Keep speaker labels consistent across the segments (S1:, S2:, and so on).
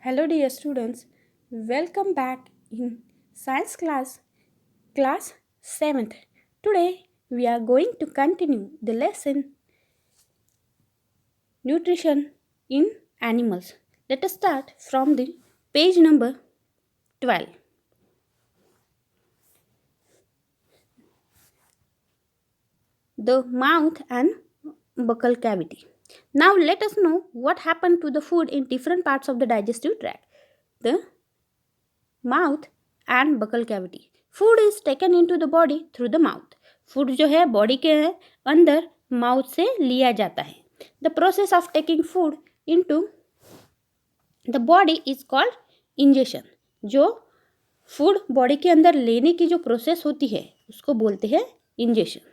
S1: Hello, dear students. Welcome back in science class 7th. Today, we are going to continue the lesson Nutrition in Animals. Let us start from the page number 12. The mouth and buccal cavity. Now, let us know what happened to the food in different parts of the digestive tract. The mouth and buccal cavity. Food is taken into the body through the mouth. Food जो है body के अंदर mouth से लिया जाता है. The process of taking food into the body is called ingestion. जो food body के अंदर लेने की जो प्रोसेस होती है उसको बोलते हैं ingestion.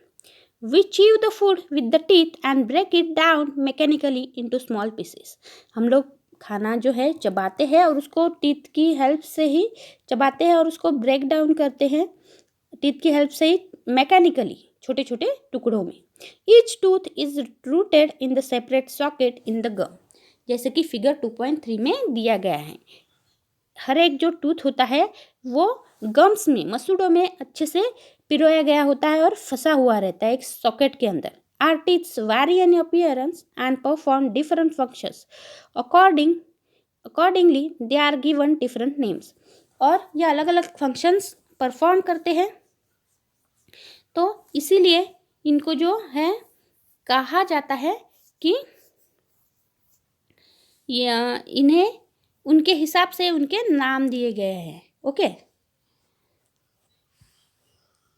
S1: We chew the food with the teeth and break it down mechanically into small pieces. हम लोग खाना जो है चबाते हैं और उसको टीथ की हेल्प से ही चबाते हैं और उसको ब्रेक डाउन करते हैं टीथ की हेल्प से ही मैकेनिकली छोटे छोटे टुकड़ों में. Each tooth is rooted in the separate socket in the gum. जैसे कि फिगर 2.3 में दिया गया है. हर एक जो टूथ होता है वो गम्स में मसूड़ों में अच्छे से पिरोया गया होता है और फंसा हुआ रहता है एक सॉकेट के अंदर. Our teeth vary in appearance and perform different functions. Accordingly, they are given different names. और ये अलग अलग फंक्शंस परफॉर्म करते हैं तो इसीलिए इनको जो है कहा जाता है कि इन्हें उनके हिसाब से उनके नाम दिए गए हैं. ओके.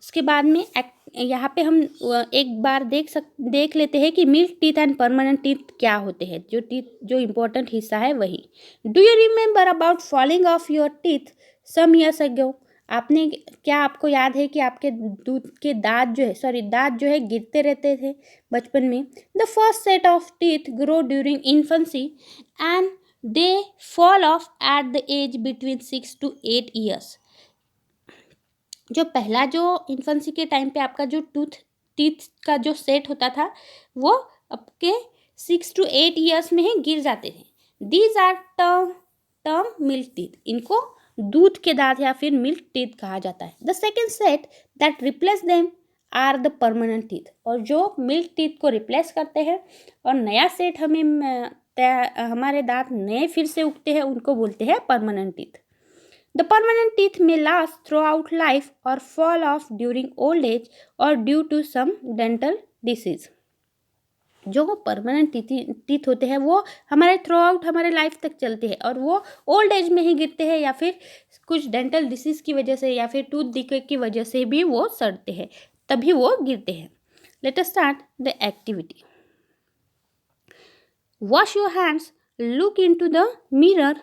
S1: उसके बाद में यहाँ पे हम एक बार देख लेते हैं कि milk teeth and permanent teeth क्या होते हैं. जो इम्पोर्टेंट हिस्सा है वही. Do you remember about falling off your teeth some years ago. आपको याद है कि आपके दूध के दांत जो है गिरते रहते थे बचपन में. The first set of teeth grow during infancy and they fall off at the age between 6 to 8 years. जो पहला जो इन्फेंसी के टाइम पे आपका जो टीथ का जो सेट होता था वो आपके 6 to 8 years में ही गिर जाते थे. These are term milk teeth. इनको दूध के दांत या फिर मिल्क टीथ कहा जाता है. The second set that replace them are the permanent teeth. और जो मिल्क टीथ को रिप्लेस करते हैं और नया सेट हमारे दांत नए फिर से उगते हैं उनको बोलते हैं permanent teeth. The permanent teeth may last throughout life or fall off during old age or due to some dental disease. जो परमानेंट टीथ होते हैं वो हमारे थ्रू आउट हमारे लाइफ तक चलते हैं और वो ओल्ड एज में ही गिरते हैं या फिर कुछ डेंटल डिसीज की वजह से या फिर टूथ डिके की वजह से भी वो सड़ते हैं तभी वो गिरते हैं. Let us start the activity. Wash your hands. Look into the mirror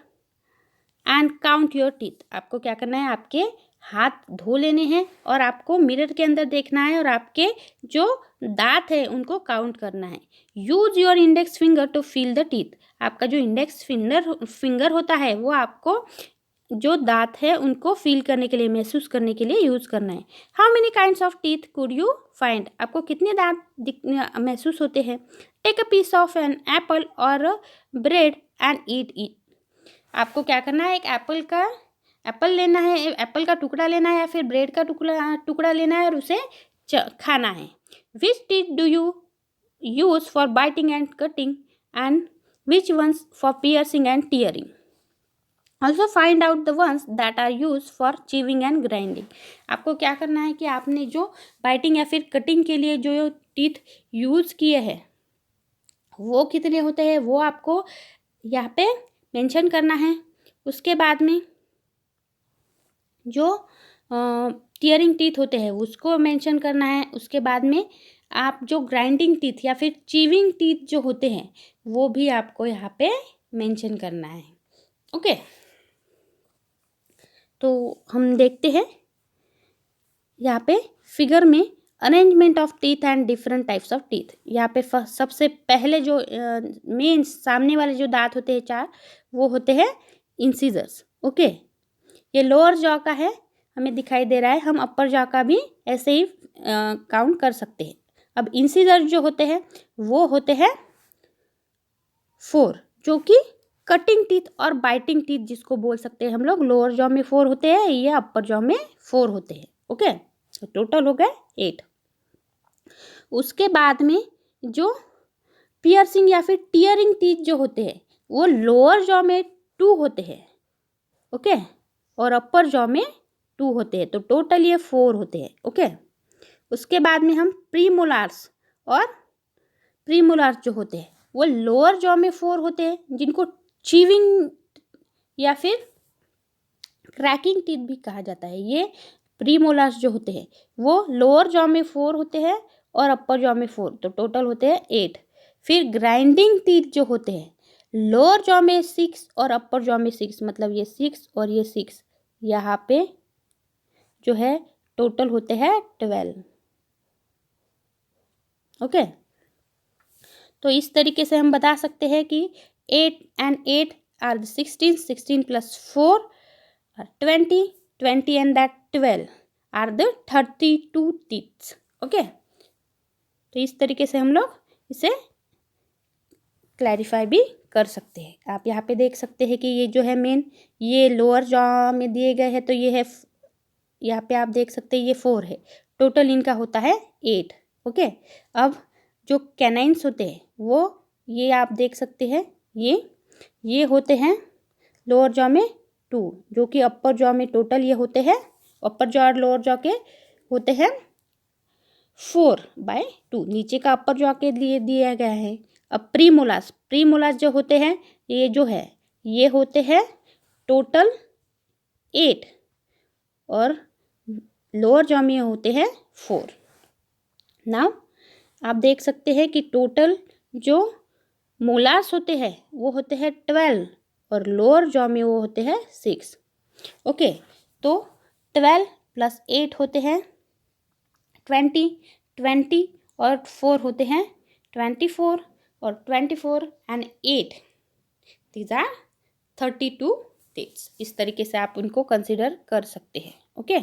S1: and count your teeth. आपको क्या करना है आपके हाथ धो लेने हैं और आपको मिरर के अंदर देखना है और आपके जो दांत है उनको काउंट करना है. Use your index finger to feel the teeth. आपका जो इंडेक्स फिंगर होता है वो आपको जो दांत है उनको फील करने के लिए महसूस करने के लिए यूज करना है. How many kinds of teeth could you find. आपको कितने दांत महसूस होते हैं. Take a piece of an apple और ब्रेड एंड ईट इट. आपको क्या करना है एक एप्पल लेना है एप्पल का टुकड़ा लेना है या फिर ब्रेड का टुकड़ा लेना है और उसे खाना है. Which teeth do you use for biting and cutting and which ones for piercing and tearing. Also find out the ones that are use for chewing and grinding. आपको क्या करना है कि आपने जो बाइटिंग या फिर कटिंग के लिए जो टीथ यूज किए हैं वो कितने होते हैं वो आपको यहाँ पे मेंशन करना है. उसके बाद में जो टीयरिंग टीथ होते हैं उसको मेंशन करना है. उसके बाद में आप जो ग्राइंडिंग टीथ या फिर चीविंग टीथ जो होते हैं वो भी आपको यहाँ पे मेंशन करना है. ओके. तो हम देखते हैं यहाँ पे फिगर में arrangement of teeth and different types of teeth. यहाँ पे सबसे पहले जो मेन सामने वाले जो दांत होते हैं 4 वो होते हैं इंसिजर्स. ओके. ये लोअर जॉ का है हमें दिखाई दे रहा है. हम अपर जॉ का भी ऐसे ही काउंट कर सकते हैं. अब इंसिजर जो होते हैं वो होते हैं 4 जो कि कटिंग टीथ और बाइटिंग टीथ जिसको बोल सकते हैं हम लोग, लोअर जॉ में 4 होते हैं या अपर जॉ में 4 होते हैं। ओके, तो टोटल हो गए 8। उसके बाद में जो पियर्सिंग या फिर टीयरिंग टीथ जो होते हैं वो लोअर जॉ में 2 होते हैं। ओके, और अपर जॉ में 2 होते हैं, तो टोटल ये 4 होते हैं। ओके, उसके बाद में हम प्रीमोलार्स और प्रीमोलार्स जो होते हैं वो लोअर जॉ में 4 होते हैं, जिनको चीविंग या फिर क्रैकिंग टीथ भी कहा जाता है। ये प्रीमोलार्स जो होते हैं वो लोअर जॉ में 4 होते हैं और अपर जॉ में 4, तो टोटल होते हैं 8। फिर ग्राइंडिंग टीथ जो होते हैं लोअर जॉ में 6 और अपर जॉ में 6, मतलब ये 6 और ये 6, यहाँ पे जो है टोटल होते हैं 12। ओके, तो इस तरीके से हम बता सकते हैं कि 8 and 8 are 16, 16 plus 4 are 20, 20 and that 12 are the 32 teeth। Okay, तो इस तरीके से हम लोग इसे क्लैरिफाई भी कर सकते हैं। आप यहाँ पे देख सकते हैं कि ये जो है मेन, ये लोअर जॉ में दिए गए हैं, तो ये है, यहाँ पे आप देख सकते हैं ये 4 है, टोटल इनका होता है 8। ओके, अब जो कैनाइन्स होते हैं वो ये आप देख सकते हैं, ये होते हैं लोअर जॉ में 2, जो कि अपर जॉ में टोटल ये होते हैं, अपर जॉ और लोअर जॉ के होते हैं 4/2, नीचे का अपर जॉ के लिए दिया गया है। अब प्रीमोलार्स जो होते हैं ये जो है ये होते हैं टोटल 8 और लोअर जॉ में होते हैं 4। नाउ आप देख सकते हैं कि टोटल जो मोलार्स होते हैं वो होते हैं 12 और लोअर जॉ में वो होते हैं 6। ओके, तो 12 + 8 होते हैं 20, 20 और 4 होते हैं 24, और 24 and 8 these are 32 teeth। इस तरीके से आप उनको कंसिडर कर सकते हैं। Okay,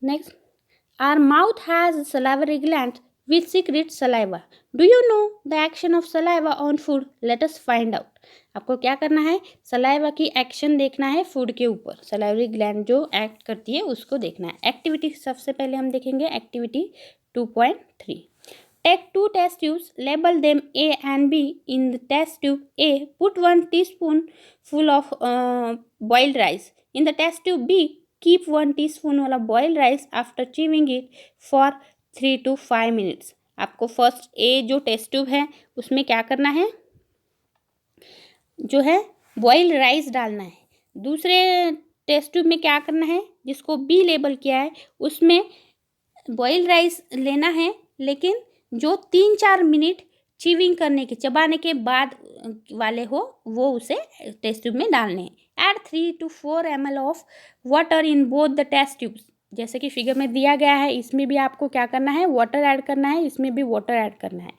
S1: next, our mouth has salivary glands which secrete saliva. Do you know the action of saliva on food? Let us find out. आपको क्या करना है, सलाइवा की एक्शन देखना है फूड के ऊपर, सलाइवरी ग्लैंड जो एक्ट करती है उसको देखना है। एक्टिविटी सबसे पहले हम देखेंगे activity 2.3। Take 2 test tubes, label them A and B. In the test tube A, put 1 teaspoonful of boiled rice. In the test tube B, keep 1 teaspoon of boiled rice after chewing it for 3 to 5 minutes। आपको first A जो test tube है उसमें क्या करना है, जो है boiled rice डालना है। दूसरे टेस्ट ट्यूब में क्या करना है, जिसको बी लेबल किया है उसमें बॉइल्ड राइस लेना है, लेकिन जो 3-4 मिनट चीविंग करने के, चबाने के बाद वाले हो वो उसे टेस्ट ट्यूब में डालने हैं। Add 3 to 4 ml of water in both the test tubes. जैसे कि फिगर में दिया गया है, इसमें भी आपको क्या करना है, वाटर ऐड करना है, इसमें भी वाटर ऐड करना है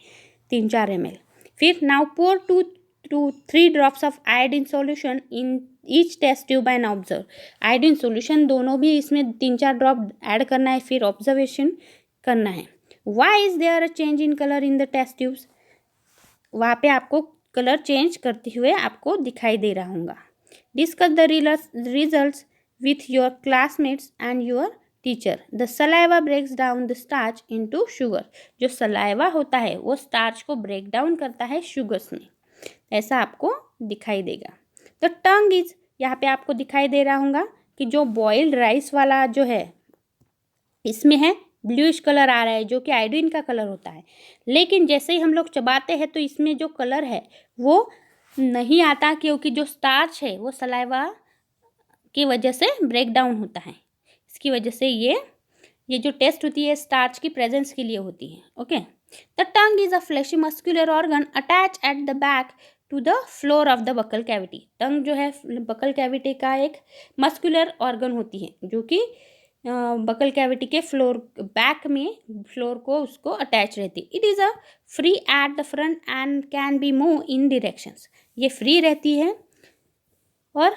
S1: 3-4 ml। फिर now pour 2 to 3 drops of iodine solution in each test tube and observe. Iodine solution दोनों भी इसमें 3-4 ड्रॉप ऐड करना है, फिर ऑब्जर्वेशन करना है। Why is there a change in colour in the test tubes? वहाँ पे आपको कलर चेंज करते हुए आपको दिखाई दे रहा होगा। Discuss the results with your classmates and your teacher. The saliva breaks down the starch into sugar. जो सलाइवा होता है वो स्टार्च को ब्रेक डाउन करता है शुगर्स में, ऐसा आपको दिखाई देगा। द टंग इज, यहाँ पे आपको दिखाई दे रहा होगा कि जो बॉइल्ड राइस वाला जो है इसमें है ब्लूइश कलर आ रहा है, जो कि आयोडीन का कलर होता है, लेकिन जैसे ही हम लोग चबाते हैं तो इसमें जो कलर है वो नहीं आता, क्योंकि जो स्टार्च है वो सलाइवा की वजह से ब्रेक डाउन होता है। इसकी वजह से ये जो टेस्ट होती है स्टार्च की प्रेजेंस के लिए होती है। Okay, the tongue is a fleshy muscular organ attach at the back to the floor of the buccal cavity. Tongue जो है बकल कैविटी का एक मस्कुलर ऑर्गन होती है, जो कि बकल कैविटी के फ्लोर बैक में फ्लोर को उसको अटैच रहती है। It is a free at the front end can be move in directions. ये फ्री रहती है और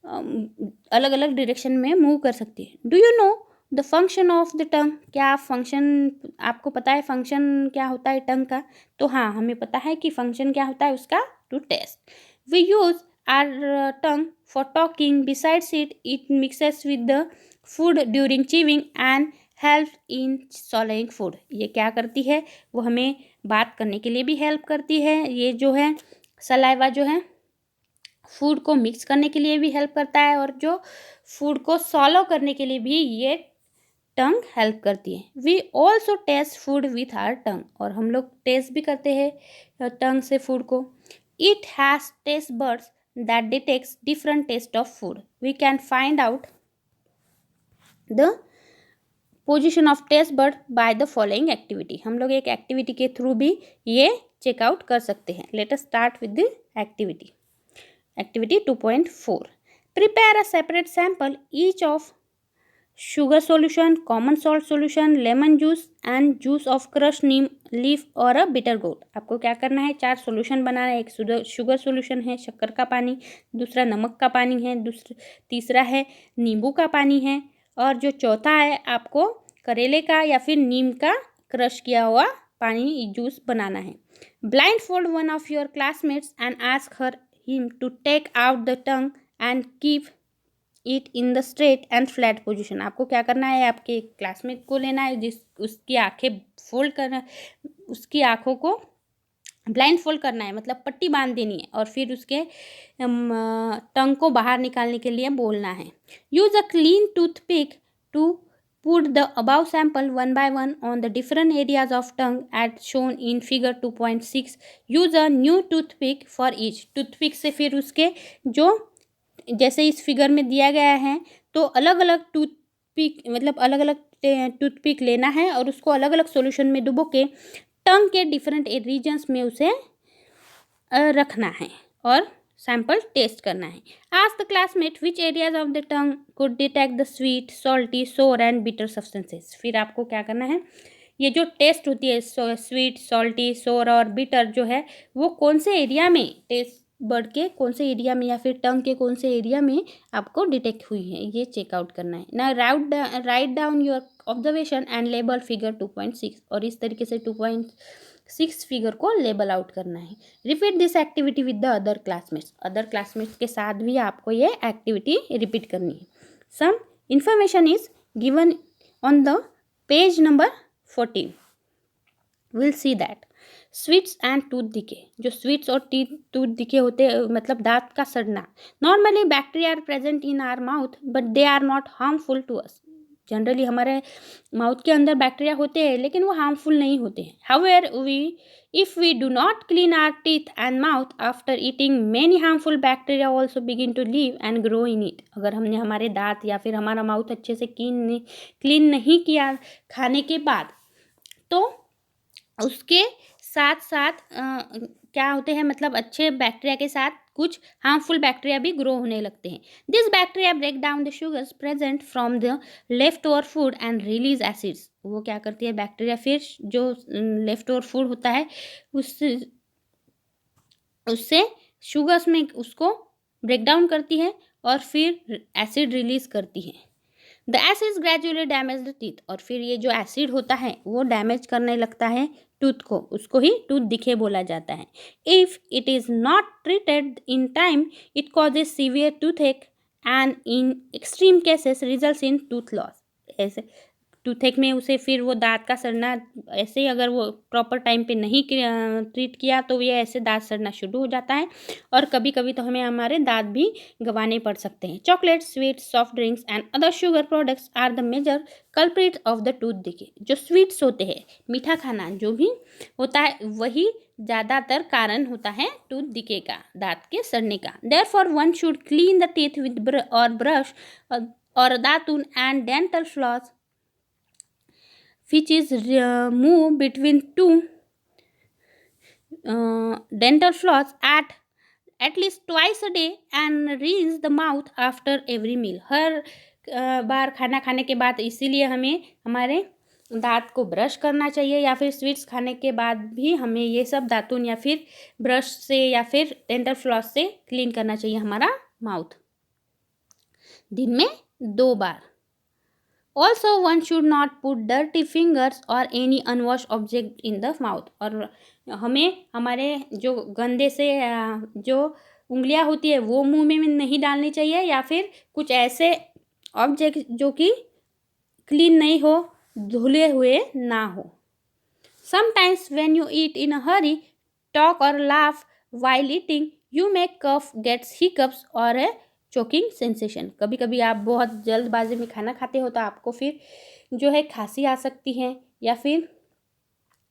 S1: अलग अलग डायरेक्शन में मूव कर सकती है। Do you know the function of the tongue? क्या फंक्शन आपको पता है, फंक्शन क्या होता है टंग का? तो हाँ, हमें पता है कि फंक्शन क्या होता है उसका, to taste. We use our tongue for talking, besides it mixes with the food during chewing and help in swallowing food. ये क्या करती है, वो हमें बात करने के लिए भी हेल्प करती है। ये जो है सलाइवा जो है फूड को मिक्स करने के लिए भी हेल्प करता है, और जो फूड को सॉलो करने के लिए भी ये टंग हेल्प करती है। We also taste food with our tongue, और हम लोग टेस्ट भी करते हैं टंग से फूड को। It has taste buds that detects different taste of food. We can find out the position of taste bud by the following activity. हम लोग एक एक्टिविटी के थ्रू भी ये चेकआउट कर सकते हैं। Let us start with the activity. Activity 2.4. Prepare a separate sample each of sugar solution, common salt solution, lemon juice and juice of crushed neem leaf और a bitter gourd। आपको क्या करना है, 4 सॉल्यूशन बनाना है। एक शुगर सॉल्यूशन है, शक्कर का पानी, दूसरा नमक का पानी है, तीसरा है नींबू का पानी है, और जो चौथा है आपको करेले का या फिर नीम का क्रश किया हुआ पानी जूस बनाना है। Blindfold one of your classmates and ask him to take out the tongue and keep it in the straight and flat position। आपको क्या करना है, आपके क्लासमेट को लेना है, उसकी आंखें फोल्ड करना, उसकी आंखों को ब्लाइंड फोल्ड करना है, मतलब पट्टी बांध देनी है, और फिर उसके टंग को बाहर निकालने के लिए बोलना है। Use a clean toothpick to put the above sample one by one on the different areas of tongue as shown in figure 2.6। use a new toothpick for each। Toothpick से फिर उसके जो जैसे इस फिगर में दिया गया है, तो अलग अलग टूथपिक मतलब अलग अलग टूथपिक लेना है और उसको अलग अलग सॉल्यूशन में डुबो के टंग के डिफरेंट रीजन्स में उसे रखना है और सैंपल टेस्ट करना है। Ask the classmate which areas of the tongue could detect the sweet, salty, सोर एंड बिटर सब्सटेंसेस। फिर आपको क्या करना है, ये जो टेस्ट होती है स्वीट, सॉल्टी, सोर और बिटर जो है, वो कौन से एरिया में, टेस्ट बर्ड के कौन से एरिया में या फिर टंग के कौन से एरिया में आपको डिटेक्ट हुई है, ये चेकआउट करना है ना। Write down your observation and label figure 2.6। और इस तरीके से 2.6 फिगर को लेबल आउट करना है। Repeat this activity with the other classmates. Other classmates के साथ भी आपको ये एक्टिविटी रिपीट करनी है। Some information is given on the page number 14। Will see that sweets and tooth decay. जो स्वीट्स और टूथ डिके होते हैं, मतलब दांत का सड़ना, normally bacteria are present in our mouth but they are not harmful to us. Generally हमारे mouth के अंदर बैक्टीरिया होते हैं लेकिन वो हार्मफुल नहीं होते हैं। However if we do not clean our teeth and mouth after eating, many harmful bacteria also begin to live and grow in it. अगर हमने हमारे दांत या फिर हमारा माउथ अच्छे से क्लीन नहीं किया खाने के बाद, तो उसके साथ साथ क्या होते हैं, मतलब अच्छे बैक्टीरिया के साथ कुछ हार्मफुल बैक्टीरिया भी ग्रो होने लगते हैं। This bacteria break down the sugars present from the left over food and release acids. वो क्या करती है बैक्टीरिया, फिर जो लेफ्ट ओवर फूड होता है उससे शुगर्स में उसको ब्रेक डाउन करती है और फिर एसिड रिलीज करती है। The acids gradually damage the teeth. और फिर ये जो एसिड होता है वो डैमेज करने लगता है टूथ को, उसको ही टूथ डिके बोला जाता है। If it is not treated in time it causes severe toothache and in extreme cases results in tooth loss. ऐसे टूथएक में उसे फिर वो दांत का सड़ना, ऐसे ही अगर वो प्रॉपर टाइम पे नहीं ट्रीट किया तो ये ऐसे दांत सड़ना शुरू हो जाता है, और कभी कभी तो हमें हमारे दांत भी गंवाने पड़ सकते हैं। Chocolate, sweets, soft drinks and other sugar products are the major culprits of the tooth decay. जो स्वीट्स होते हैं, मीठा खाना जो भी होता है, वही ज़्यादातर कारण होता है टूथ डिके का, दांत के सड़ने का। Therefore one should clean the teeth with brush और दातून and dental floss which is move between two dental floss at least twice a day and rinse the mouth after every meal। हर बार खाना खाने के बाद, इसीलिए हमें हमारे दांत को ब्रश करना चाहिए, या फिर स्वीट्स खाने के बाद भी हमें ये सब दातुन या फिर ब्रश से या फिर डेंटल फ्लॉस से क्लीन करना चाहिए हमारा माउथ। दिन में 2 बार। Also one should not put dirty fingers और any unwash object in the mouth. और हमें हमारे जो गंदे से जो उंगलियां होती है वो मुंह में नहीं डालनी चाहिए, या फिर कुछ ऐसे ऑब्जेक्ट जो कि क्लीन नहीं हो, धुले हुए ना हो। Sometimes when you eat in a Hari, talk और laugh while eating, you may cough, gets hiccups और a choking sensation। कभी कभी आप बहुत जल्दबाजी में खाना खाते हो तो आपको फिर जो है खांसी आ सकती है, या फिर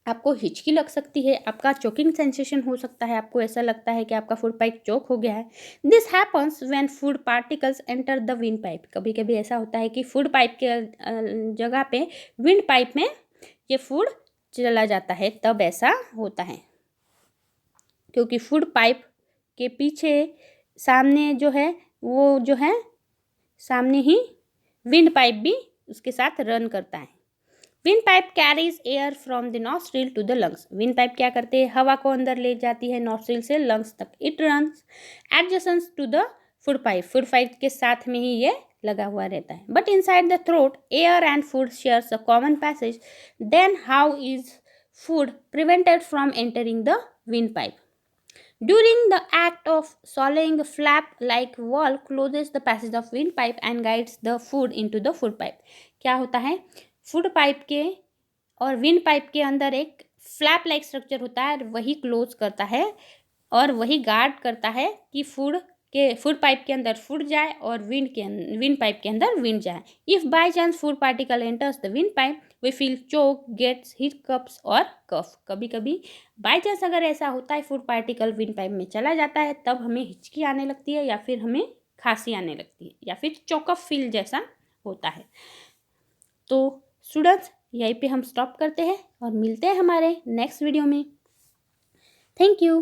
S1: आपको हिचकी लग सकती है, आपका चोकिंग सेंसेशन हो सकता है, आपको ऐसा लगता है कि आपका फूड पाइप चोक हो गया है। This happens when food particles enter the wind pipe. कभी कभी ऐसा होता है कि फूड पाइप के जगह पे विंड पाइप में ये फूड चला जाता है, तब ऐसा होता है। क्योंकि फूड पाइप के पीछे सामने जो है वो जो है सामने ही विंड पाइप भी उसके साथ रन करता है। Windpipe carries air from the nostril to the lungs. Windpipe क्या करते हैं, हवा को अंदर ले जाती है नॉस्ट्रिल से लंग्स तक। It runs adjacent to the food pipe. Food pipe के साथ में ही ये लगा हुआ रहता है। But inside the throat air and food shares a common passage. Then how is food prevented from entering the windpipe? During the act of swallowing, a flap-like wall closes the passage of windpipe and guides the food into the food pipe। क्या होता है, food pipe के और wind pipe के अंदर एक flap like structure होता है, वही क्लोज करता है और वही गार्ड करता है कि फूड पाइप के अंदर फूड जाए और विंड पाइप के अंदर विंड जाए। If by chance food particle enters the wind pipe, we feel choke, gets hiccups और कफ। कभी कभी बाय चांस अगर ऐसा होता है फूड पार्टिकल विंड पाइप में चला जाता है, तब हमें हिचकी आने लगती है, या फिर हमें खांसी आने लगती है, या फिर चोकअप फील जैसा होता है। तो स्टूडेंट्स यहीं पे हम स्टॉप करते हैं और मिलते हैं हमारे नेक्स्ट वीडियो में। Thank you.